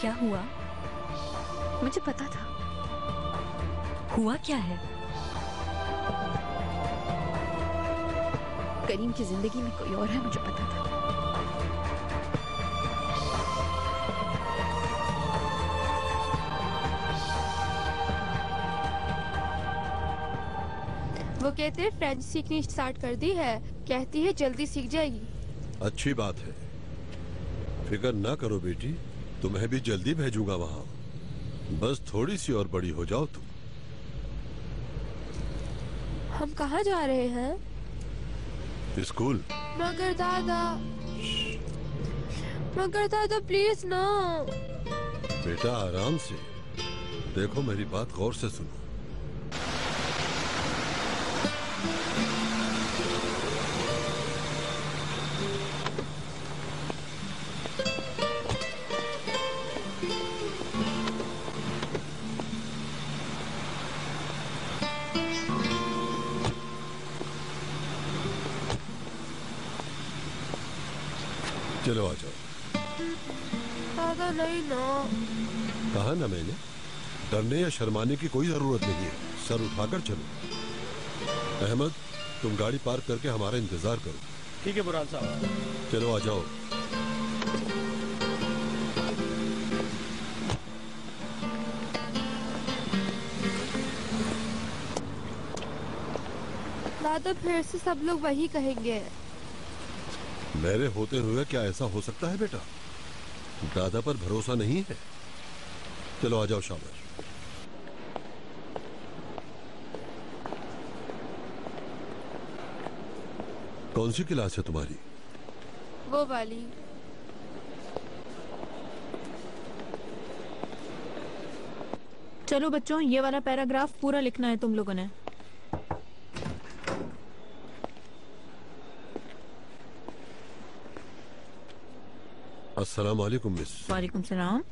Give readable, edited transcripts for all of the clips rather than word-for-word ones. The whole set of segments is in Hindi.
क्या हुआ? मुझे पता था। हुआ क्या है? करीम की जिंदगी में कोई और है, मुझे पता था। वो कहते हैं फ्रेंच सीखनी स्टार्ट कर दी है, कहती है जल्दी सीख जाएगी। अच्छी बात है, फिक्र ना करो बेटी, तुम्हें भी जल्दी भेजूंगा वहां। बस थोड़ी सी और बड़ी हो जाओ तुम। हम कहाँ जा रहे हैं? स्कूल। मगर दादा प्लीज ना। बेटा आराम से देखो, मेरी बात गौर से सुनो। चलो आ जाओ। दादा नहीं ना। कहा ना मैंने, डरने या शर्माने की कोई जरूरत नहीं है, सर उठाकर चलो। अहमद, तुम गाड़ी पार्क करके हमारा इंतजार करो। ठीक है बुरहान साहब। चलो आ जाओ। दादा फिर से सब लोग वही कहेंगे। मेरे होते हुए क्या ऐसा हो सकता है बेटा? दादा पर भरोसा नहीं है। चलो आ जाओ, शाबाश। कौन सी क्लास है तुम्हारी? वो वाली। चलो बच्चों, ये वाला पैराग्राफ पूरा लिखना है तुम लोगों ने। अस्सलाम वालेकुम मिस। वालेकुम सलाम।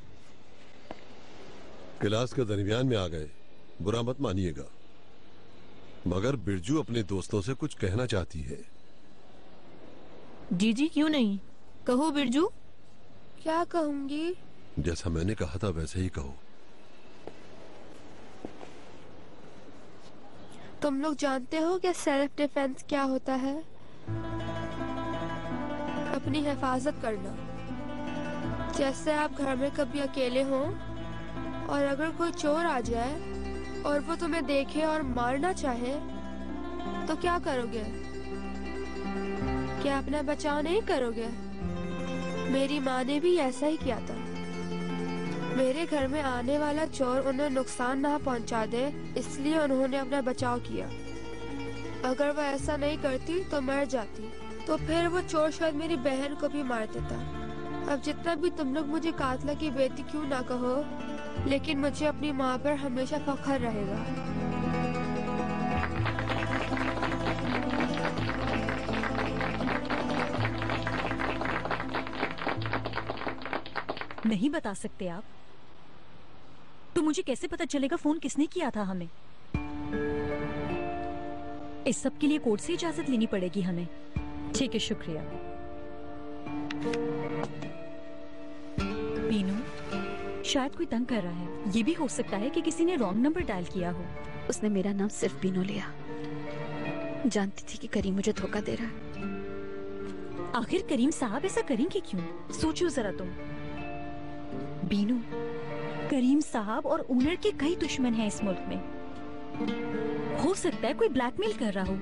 क्लास के दरमियान में आ गए, बुरा मत मानिएगा, मगर बिरजू अपने दोस्तों से कुछ कहना चाहती है। जी जी, क्यों नहीं, कहो बिरजू। क्या कहूंगी? जैसा मैंने कहा था वैसे ही कहो। तुम लोग जानते हो कि सेल्फ डिफेंस क्या होता है? अपनी हिफाजत करना। जैसे आप घर में कभी अकेले हो और अगर कोई चोर आ जाए और वो तुम्हें देखे और मारना चाहे तो क्या करोगे? क्या अपना बचाव नहीं करोगे? मेरी माँ ने भी ऐसा ही किया था। मेरे घर में आने वाला चोर उन्हें नुकसान ना पहुंचा दे, इसलिए उन्होंने अपना बचाव किया। अगर वह ऐसा नहीं करती तो मर जाती, तो फिर वो चोर शायद मेरी बहन को भी मार देता। अब जितना भी तुम लोग मुझे कातला की बेटी क्यों ना कहो, लेकिन मुझे अपनी माँ पर हमेशा फख्र रहेगा। नहीं बता सकते आप? तो मुझे कैसे पता चलेगा फोन किसने किया था हमें? इस सब के लिए कोर्ट से इजाजत लेनी पड़ेगी हमें। ठीक है, शुक्रिया। बीनू, शायद कोई तंग कर रहा है। ये भी हो सकता है कि किसी ने रॉन्ग नंबर डायल किया हो। उसने मेरा नाम सिर्फ बीनू लिया, जानती थी कि करीम मुझे धोखा दे रहा है। आखिर करीम साहब ऐसा करेंगे क्यों? सोचो जरा तुम। बीनू, करीम साहब और ओनर के कई दुश्मन हैं इस मुल्क में। हो सकता है कोई ब्लैकमेल कर रहा हो।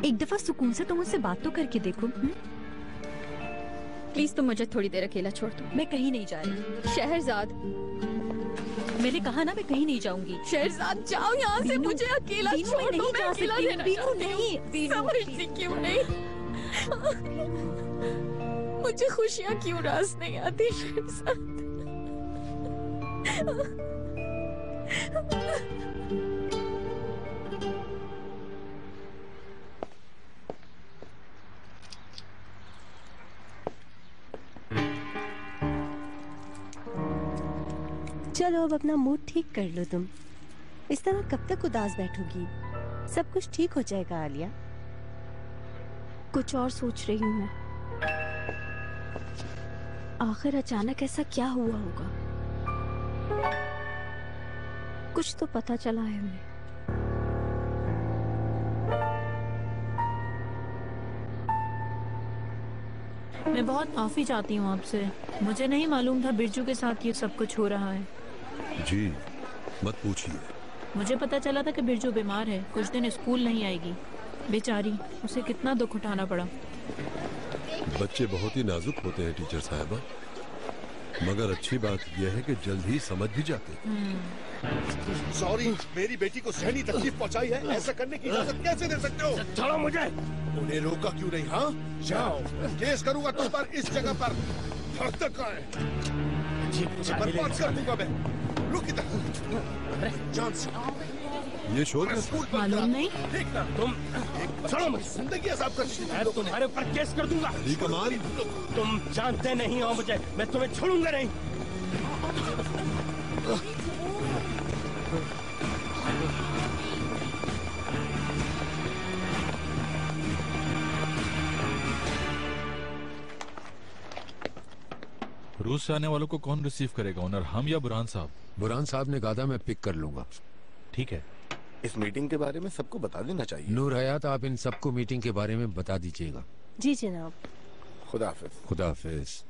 एक दफा सुकून से तुम उससे बात तो करके देखो। प्लीज तुम मुझे थोड़ी देर अकेला छोड़ दो। मैं कहीं नहीं जा रही। शहरजाद, मैंने कहा ना मैं कहीं नहीं जाऊंगी। शहरजाद जाओ यहाँ से, मुझे अकेला छोड़ दो। मैं अकेला रहना चाहती हूँ। समझती क्यों नहीं? मुझे खुशियाँ क्यों रास नहीं आती शहरजाद? चलो अब अपना मूड ठीक कर लो तुम। इस तरह कब तक उदास बैठोगी? सब कुछ ठीक हो जाएगा आलिया। कुछ और सोच रही हूँ मैं। आखिर अचानक ऐसा क्या हुआ होगा? कुछ तो पता चला है हमें। मैं बहुत माफी चाहती हूँ आपसे। मुझे नहीं मालूम था बिरजू के साथ ये सब कुछ हो रहा है। जी मत पूछिए। मुझे पता चला था कि बिरजू बीमार है, कुछ दिन स्कूल नहीं आएगी। बेचारी, उसे कितना दुख उठाना पड़ा। बच्चे बहुत ही नाजुक होते हैं टीचर साहबा, मगर अच्छी बात यह है कि जल्द ही समझ भी जाते हैं। सॉरी, मेरी बेटी को सहनी तकलीफ पहुंचाई है, ऐसा करने की इजाजत कैसे दे सकते हो? छोड़ो मुझे। उन्हें रोका क्यों नहीं? हाँ जाओ, केस करूंगा तुम पर इस जगह पर। हद तक आए, बर्बाद कर दूंगा मैं। रुक इधर, जान से ये शोर है? स्कूल मालूम नहीं। ठीक ना, तुम छोड़ो मुझे। जिंदगी असाब कर दी मैं तुम्हारे ऊपर केस कर दूंगा। अली कमाल, तुम जानते नहीं हो मुझे, मैं तुम्हें छोड़ूंगा नहीं। रूस से आने वालों को कौन रिसीव करेगा, ओनर हम या बुरहान साहब? बुरहान साहब ने कहा था मैं पिक कर लूंगा। ठीक है। इस मीटिंग के बारे में सबको बता देना चाहिए। नूर हयात, आप इन सबको मीटिंग के बारे में बता दीजिएगा। जी जनाब। खुदा हाफिज। खुदा हाफिज।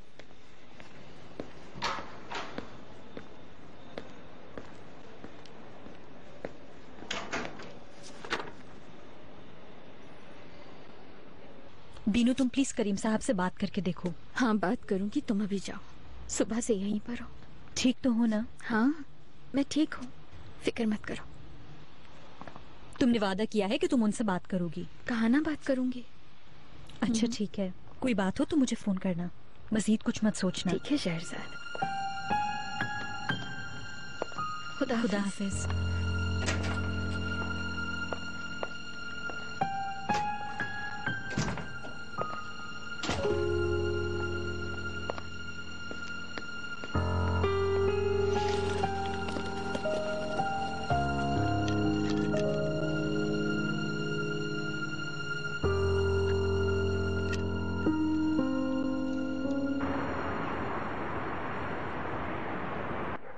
बीनू, तुम प्लीज करीम साहब से बात करके देखो। हाँ, बात करूंगी। तुम अभी जाओ, सुबह से यहीं पर हो। ठीक तो हो ना? हाँ, मैं ठीक हूँ, फिक्र मत करो। तुमने वादा किया है कि तुम उनसे बात करोगी। कहा ना बात करूंगी। अच्छा ठीक है, कोई बात हो तो मुझे फोन करना, मजीद कुछ मत सोचना। ठीक है शहरजाद। खुदा खुदा हाफिज। हाफिज।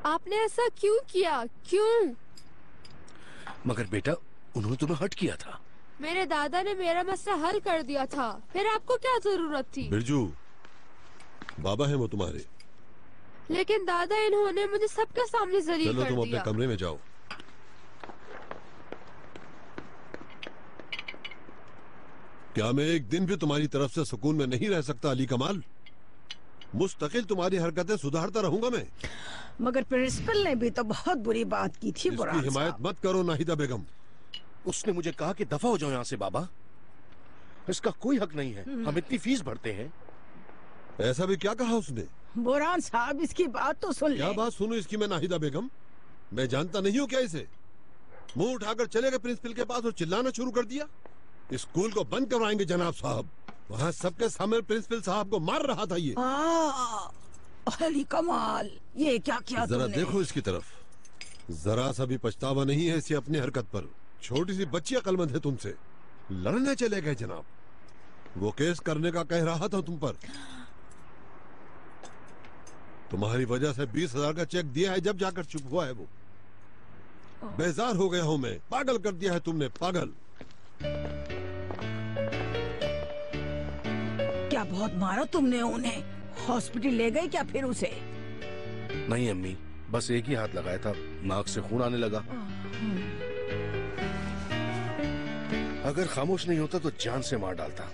आपने ऐसा क्यों किया? क्यों? मगर बेटा, उन्होंने तुम्हें हर्ट किया था। मेरे दादा ने मेरा मसला हल कर दिया था, फिर आपको क्या जरूरत थी? बिरजू, बाबा है वो तुम्हारे। लेकिन दादा, इन्होंने मुझे सबके सामने जलील चलो कर तुम अपने दिया। कमरे में जाओ। क्या मैं एक दिन भी तुम्हारी तरफ से सुकून में नहीं रह सकता अली कमाल? मुस्तकिल तुम्हारी हरकतें सुधारता रहूंगा मैं। मगर प्रिंसिपल ने भी तो बहुत बुरी बात की थी। इसकी हिमायत मत करो नाहिदा बेगम। उसने मुझे कहा कि दफा हो जाओ यहाँ से बाबा, इसका कोई हक नहीं है, हम इतनी फीस भरते हैं। ऐसा भी क्या कहा उसने? बुरहान साहब, इसकी बात तो सुन ले। क्या बात सुनो इसकी मैं नाहिदा बेगम? मैं जानता नहीं हूँ क्या इसे? मुंह उठाकर चले गए प्रिंसिपल के पास और चिल्लाना शुरू कर दिया। स्कूल को बंद करवाएंगे जनाब साहब। वहाँ सबके सामने प्रिंसिपल साहब को मार रहा था ये। अली कमाल, ये क्या किया जरा तुमने? देखो इसकी तरफ, जरा सा भी पछतावा नहीं है इसी अपनी हरकत पर। छोटी सी बच्ची अकलमंद है तुमसे। लड़ने चले गए जनाब, वो केस करने का कह रहा था तुम पर। तुम्हारी वजह से 20,000 का चेक दिया है, जब जाकर चुप हुआ है वो। बेजार हो गया हूँ मैं, पागल कर दिया है तुमने, पागल। क्या बहुत मारा तुमने उन्हें? हॉस्पिटल ले गए क्या फिर उसे? नहीं अम्मी, बस एक ही हाथ लगाया था, नाक से खून आने लगा। अगर खामोश नहीं होता तो जान से मार डालता।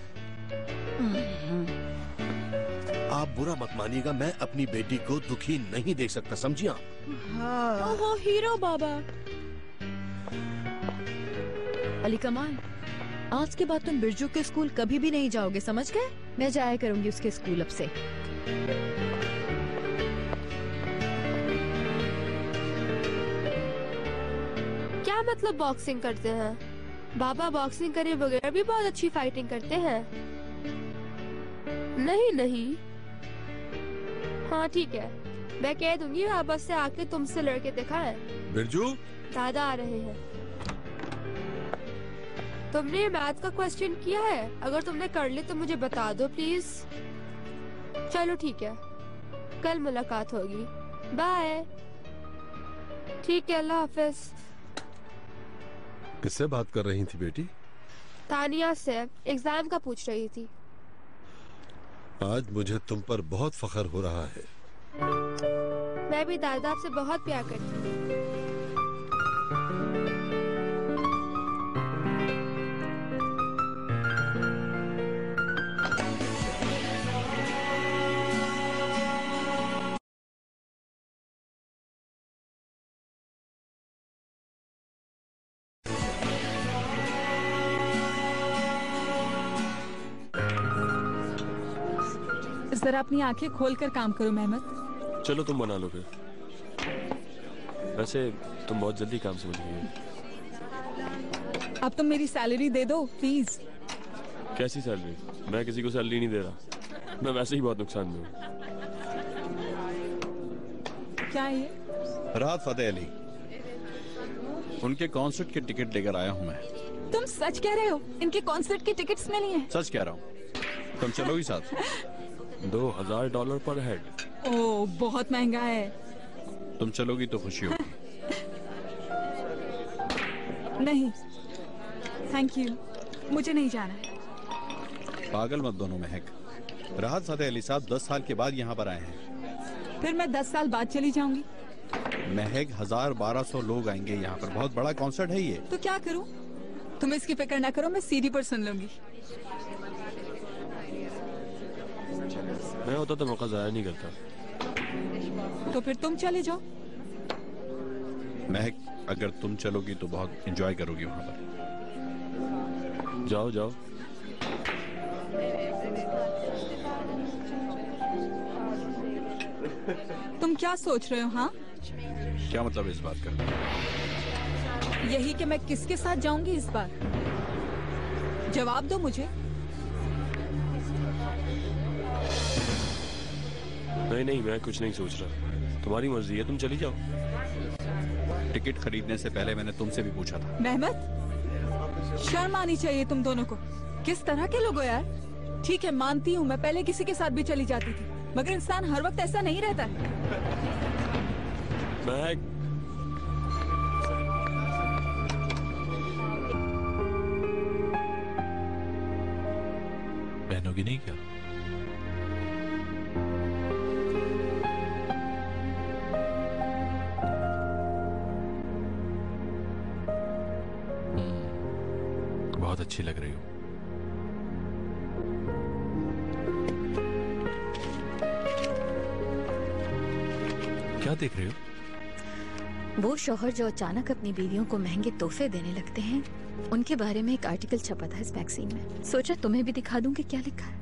आप बुरा मत मानिएगा, मैं अपनी बेटी को दुखी नहीं देख सकता, समझिए आप? हाँ। ओहो हीरो बाबा। अली कमाल, आज के बाद तुम बिरजू के स्कूल कभी भी नहीं जाओगे, समझ गए? मैं जाया करूंगी उसके स्कूल अब से। क्या मतलब बॉक्सिंग करते हैं? बाबा बॉक्सिंग करे बगैर भी बहुत अच्छी फाइटिंग करते हैं। नहीं नहीं, हाँ ठीक है, मैं कह दूंगी बाबा से आके तुमसे लड़के दिखाएं। बिरजू, दादा आ रहे हैं। तुमने मैथ का क्वेश्चन किया है? अगर तुमने कर ली तो मुझे बता दो प्लीज। चलो ठीक है, कल मुलाकात होगी। बाय। ठीक है, अल्लाह हाफिज। किससे बात कर रही थी बेटी? तानिया से, एग्जाम का पूछ रही थी। आज मुझे तुम पर बहुत फख्र हो रहा है। मैं भी दादा आपसे बहुत प्यार करती हूँ। जरा अपनी आंखें खोलकर काम करो मेहमत। चलो तुम बना लो फिर। वैसे तुम बहुत जल्दी काम समझ गई हो। अब तुम मेरी सैलरी दे दो प्लीज। कैसी सैलरी? मैं किसी को सैलरी नहीं दे रहा, मैं वैसे ही बहुत नुकसान में हूँ। क्या है ये? राहत फतेह अली, उनके कॉन्सर्ट के टिकट लेकर आया हूँ मैं। तुम सच कह रहे हो? इनके कॉन्सर्ट के टिकट्स मिली हैं? सच कह रहा हूँ। तुम चलोगी साथ? $2000 पर हेड। ओह, बहुत महंगा है। तुम चलोगी तो खुशी होगी। नहीं थैंक यू, मुझे नहीं जाना है। पागल मत दोनों महक। राहत फतेह अली साहब 10 साल के बाद यहाँ पर आए हैं। फिर मैं 10 साल बाद चली जाऊंगी। महक 1000-1200 लोग आएंगे यहाँ पर, बहुत बड़ा कॉन्सर्ट है ये। तो क्या करूं? तुम इसकी फिक्र ना करो, मैं सीडी पर सुन लूंगी। मैं होता तो मौका जाया नहीं करता। तो फिर तुम चले जाओ। महक, अगर तुम चलोगी तो बहुत एंजॉय करोगी वहां पर। जाओ जाओ। तुम क्या सोच रहे हो? हाँ, क्या मतलब इस बात का? यही कि मैं किसके साथ जाऊंगी इस बार। जवाब दो मुझे। नहीं, मैं कुछ नहीं सोच रहा। तुम्हारी मर्जी है, तुम चली जाओ। टिकट खरीदने से पहले मैंने तुमसे भी पूछा था। मेहमत, शर्म आनी चाहिए तुम दोनों को। किस तरह के लोग हो यार? ठीक है, मानती हूँ मैं पहले किसी के साथ भी चली जाती थी, मगर इंसान हर वक्त ऐसा नहीं रहता। पहनोगी नहीं क्या? बहुत अच्छी लग रही हो। क्या देख रहे हो? वो शौहर जो अचानक अपनी बीवियों को महंगे तोहफे देने लगते हैं, उनके बारे में एक आर्टिकल छपा था इस मैगजीन में। सोचा तुम्हें भी दिखा दूं कि क्या लिखा है।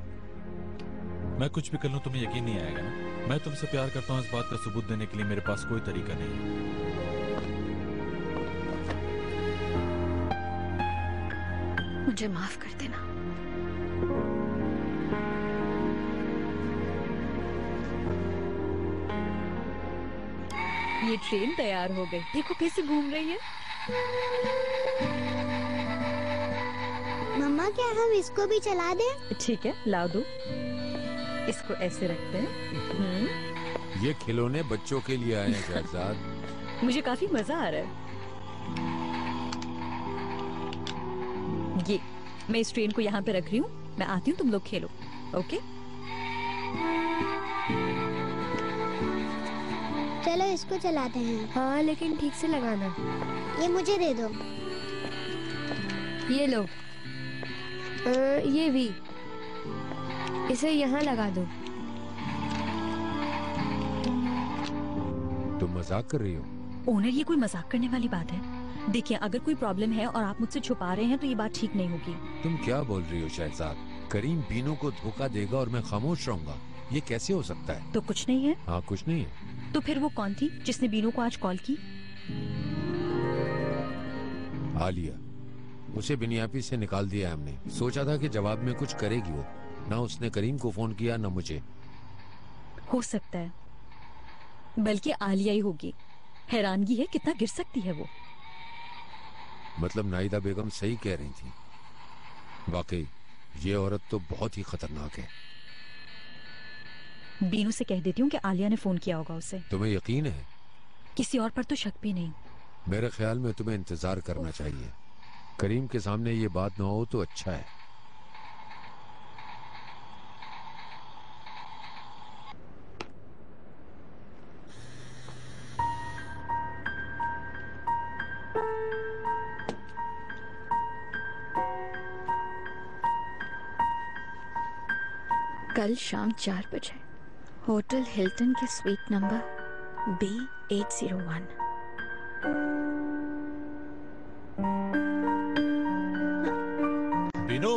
मैं कुछ भी कर लूं तुम्हें यकीन नहीं आएगा ना? मैं तुमसे प्यार करता हूं, इस बात का सबूत देने के लिए मेरे पास कोई तरीका नहीं है। मुझे माफ कर देना। ये ट्रेन तैयार हो गई, देखो कैसे घूम रही है। मम्मा, क्या हम इसको भी चला दें? ठीक है, ला दो। इसको ऐसे रखते हैं। ये खिलौने बच्चों के लिए आए हैं शहजाद। मुझे काफी मजा आ रहा है। ये मैं इस ट्रेन को यहाँ पे रख रही हूँ, मैं आती हूँ, तुम लोग खेलो। ओके, चलो इसको चलाते हैं। हाँ, लेकिन ठीक से लगाना। ये मुझे दे दो। ये लो। ये भी। इसे यहाँ लगा दो। तुम मजाक कर रही हो? ओनर, ये कोई मजाक करने वाली बात है? देखिए, अगर कोई प्रॉब्लम है और आप मुझसे छुपा रहे हैं तो ये बात ठीक नहीं होगी। तुम क्या बोल रही हो शहजाद? करीम बीनू को धोखा देगा और मैं खामोश रहूंगा? ये कैसे हो सकता है? तो कुछ नहीं है? हाँ, कुछ नहीं है। तो फिर वो कौन थी जिसने बीनू को आज कॉल की? आलिया। उसे बिनियापी से निकाल दिया हमने। सोचा था कि जवाब में कुछ करेगी वो। ना उसने करीम को फोन किया, ना मुझे। हो सकता है, बल्कि आलिया ही होगी। हैरानगी है कितना गिर सकती है वो। मतलब नाहिदा बेगम सही कह रही थी। वाकई ये औरत तो बहुत ही खतरनाक है। बीनू से कह देती हूँ कि आलिया ने फोन किया होगा उसे। तुम्हें यकीन है? किसी और पर तो शक भी नहीं। मेरे ख्याल में तुम्हें इंतजार करना चाहिए। करीम के सामने ये बात ना हो तो अच्छा है। कल शाम 4 बजे होटल हिल्टन के स्वीट नंबर B801। बीनू,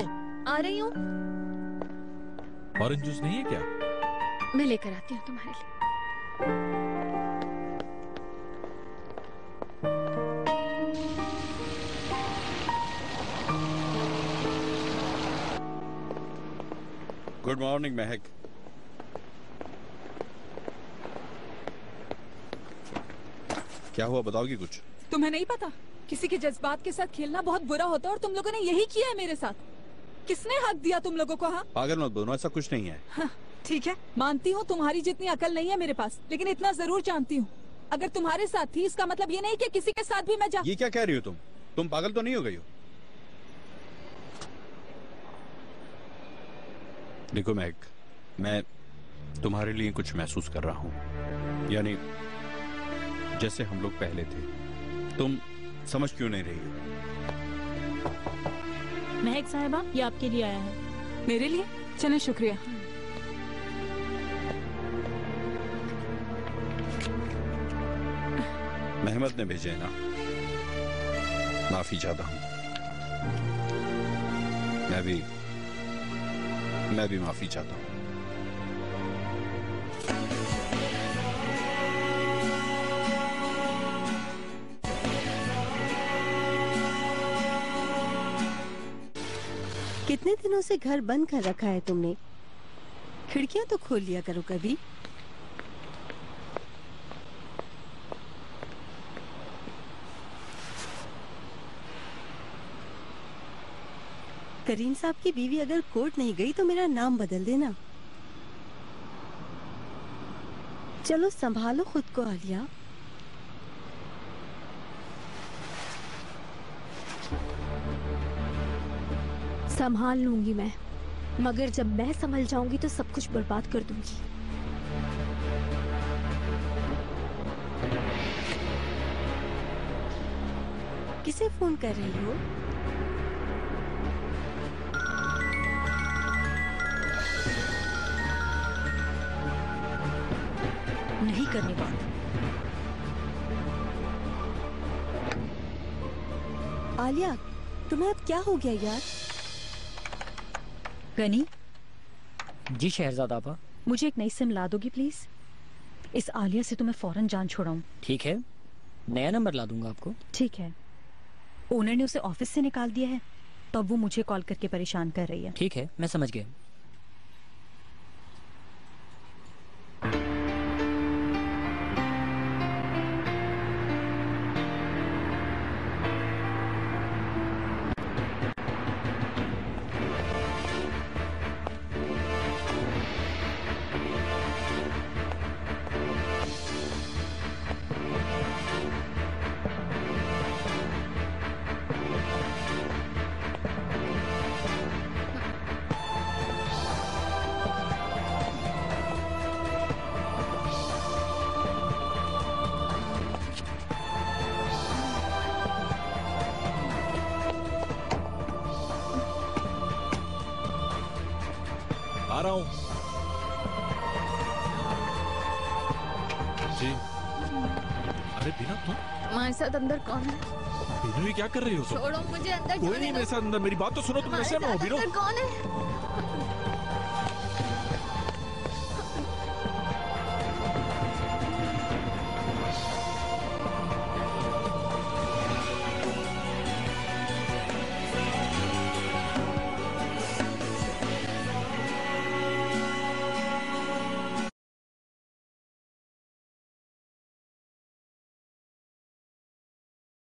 आ रही हूँ। ऑरेंज जूस नहीं है क्या? मैं लेकर आती हूँ तुम्हारे लिए। गुड मॉर्निंग महक। क्या हुआ, बताओगी कुछ? तुम्हें नहीं पता, किसी के जज्बात के साथ खेलना बहुत बुरा होता है और तुम लोगों ने यही किया है मेरे साथ। किसने हक दिया तुम लोगों को? हाँ, पागल मत बनो, ऐसा कुछ नहीं है। हाँ, ठीक है, मानती हूँ तुम्हारी जितनी अकल नहीं है मेरे पास, लेकिन इतना जरूर जानती हूँ, अगर तुम्हारे साथ थी इसका मतलब ये नहीं कि किसी के साथ भी मैं जा। ये क्या कह रही हो तुम पागल तो नहीं हो गई हो? देखो महक, मैं तुम्हारे लिए कुछ महसूस कर रहा हूँ, यानी जैसे हम लोग पहले थे। तुम समझ क्यों नहीं रही हो? महक साहिबा, ये आपके लिए आया है। मेरे लिए? चलें, शुक्रिया। मेहमद ने भेजे ना, माफी चाहता हूँ। मैं भी माफी चाहता हूँ। कितने दिनों से घर बंद कर रखा है तुमने? खिड़कियां तो खोल लिया करो कभी। करीम साहब की बीवी अगर कोर्ट नहीं गई तो मेरा नाम बदल देना। चलो संभालो खुद को आलिया। संभाल लूंगी मैं, मगर जब मैं संभल जाऊंगी तो सब कुछ बर्बाद कर दूंगी। किसे फोन कर रही हो? नहीं करनी बात। आलिया, तुम्हें अब क्या हो गया यार? गनी, जी शहजादा आपा। मुझे एक नई सिम ला दोगी प्लीज? इस आलिया से तो मैं फौरन जान छोड़ाऊं। ठीक है, नया नंबर ला दूंगा आपको। ठीक है। ओनर ने उसे ऑफिस से निकाल दिया है, तब वो मुझे कॉल करके परेशान कर रही है। ठीक है, मैं समझ गया। आ रहा हूँ जी। अरे बिना तुम हमारे साथ अंदर कौन है? बिनू, ये क्या कर रही हो तुम? छोड़ो मुझे, अंदर कोई नहीं मेरे साथ अंदर। मेरी बात तो सुनो, तुम नशे में हो बिनू। कौन है?